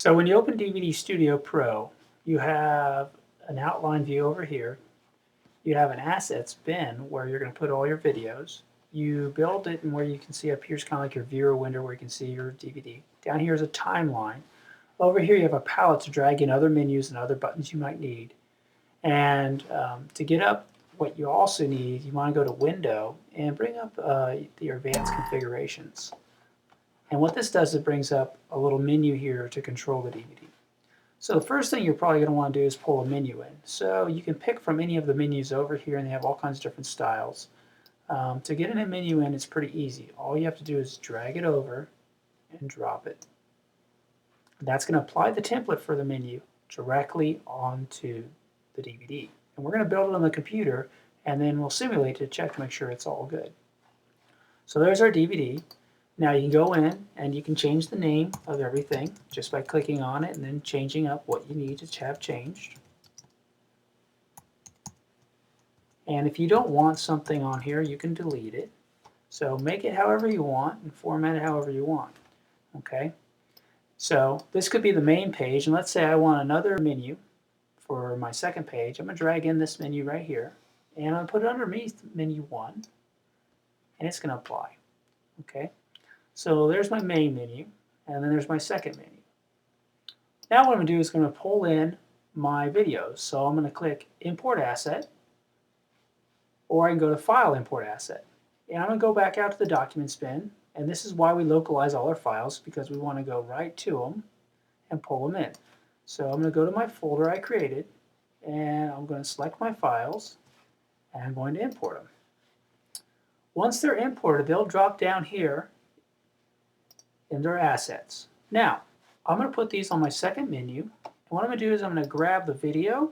So when you open DVD Studio Pro, you have an outline view over here. You have an assets bin where you're going to put all your videos. You build it and where you can see up here is kind of like your viewer window where you can see your DVD. Down here is a timeline. Over here you have a palette to drag in other menus and other buttons you might need. And to get up what you also need, you want to go to Window and bring up your advanced configurations. And what this does, it brings up a little menu here to control the DVD. So the first thing you're probably going to want to do is pull a menu in. So you can pick from any of the menus over here, and they have all kinds of different styles. To get a menu in, it's pretty easy. All you have to do is drag it over and drop it. That's going to apply the template for the menu directly onto the DVD. And we're going to build it on the computer, and then we'll simulate to check to make sure it's all good. So there's our DVD. Now you can go in and you can change the name of everything just by clicking on it and then changing up what you need to have changed. And if you don't want something on here, you can delete it. So make it however you want and format it however you want. Okay? So this could be the main page, and let's say I want another menu for my second page. I'm going to drag in this menu right here, and I'm going to put it underneath menu 1, and it's going to apply. Okay? So there's my main menu, and then there's my second menu. Now what I'm going to do is going to pull in my videos. So I'm going to click Import Asset, or I can go to File, Import Asset. And I'm going to go back out to the Documents bin, and this is why we localize all our files, because we want to go right to them and pull them in. So I'm going to go to my folder I created, and I'm going to select my files, and I'm going to import them. Once they're imported, they'll drop down here in their assets. Now, I'm going to put these on my second menu, and what I'm going to do is I'm going to grab the video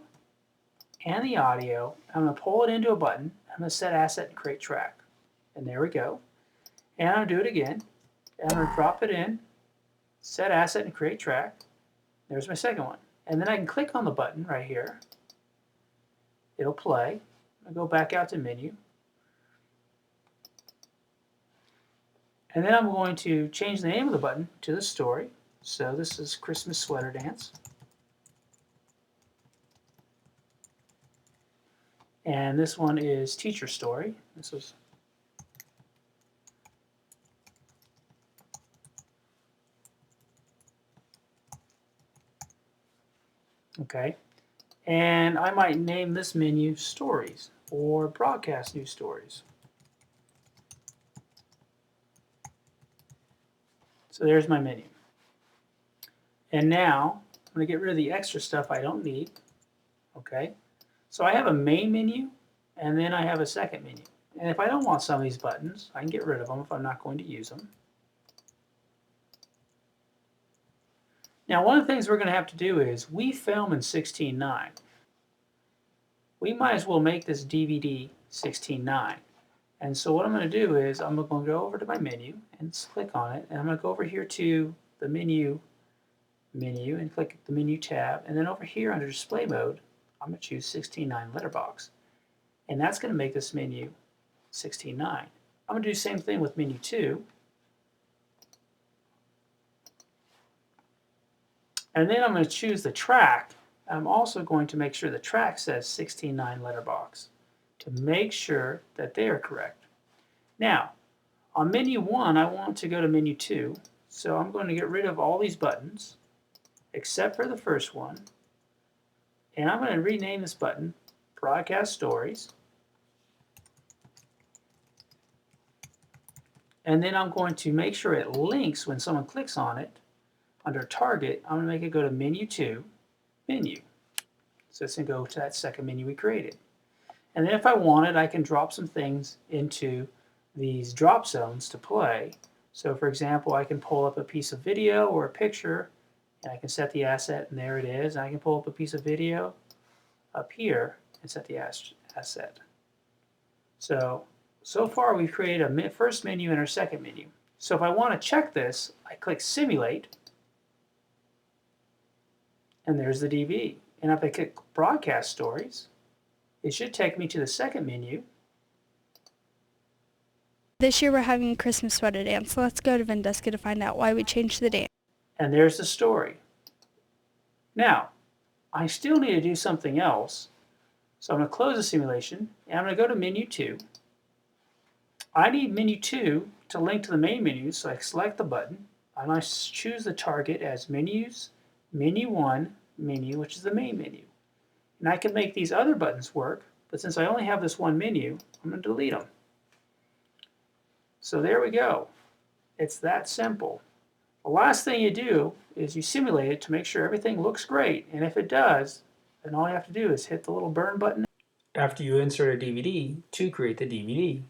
and the audio, and I'm going to pull it into a button. I'm going to set asset and create track. And there we go. And I'm going to do it again. And I'm going to drop it in, set asset and create track. There's my second one. And then I can click on the button right here. It'll play. I'll go back out to menu. And then I'm going to change the name of the button to the story. So this is Christmas Sweater Dance. And this one is Teacher Story. This is okay. And I might name this menu Stories or Broadcast News Stories. So there's my menu. And now I'm going to get rid of the extra stuff I don't need. Okay. So I have a main menu, and then I have a second menu. And if I don't want some of these buttons, I can get rid of them if I'm not going to use them. Now, one of the things we're going to have to do is we film in 16:9. We might as well make this DVD 16:9. And so what I'm going to do is I'm going to go over to my menu and click on it, and I'm going to go over here to the menu and click the menu tab, and then over here under display mode, I'm going to choose 16:9 Letterbox. And that's going to make this menu 16:9. I'm going to do the same thing with menu 2. And then I'm going to choose the track. I'm also going to make sure the track says 16:9 Letterbox to make sure that they are correct. Now, on menu 1, I want to go to menu 2. So I'm going to get rid of all these buttons except for the first one. And I'm going to rename this button Broadcast Stories. And then I'm going to make sure it links when someone clicks on it. Under Target, I'm going to make it go to Menu 2, Menu. So it's going to go to that second menu we created. And then if I wanted, I can drop some things into these drop zones to play. So for example, I can pull up a piece of video or a picture, and I can set the asset, and there it is. And I can pull up a piece of video up here and set the asset. So far we've created a first menu and our second menu. So if I want to check this, I click Simulate, and there's the DVD. And if I click Broadcast Stories, it should take me to the second menu. This year we're having a Christmas sweater dance, so let's go to Vendeska to find out why we changed the dance. And there's the story. Now, I still need to do something else. So I'm going to close the simulation, and I'm going to go to menu 2. I need menu 2 to link to the main menu, so I select the button, and I choose the target as menus, menu 1, menu, which is the main menu. And I can make these other buttons work, but since I only have this one menu, I'm going to delete them. So there we go. It's that simple. The last thing you do is you simulate it to make sure everything looks great, and if it does, then all you have to do is hit the little burn button after you insert a DVD to create the DVD.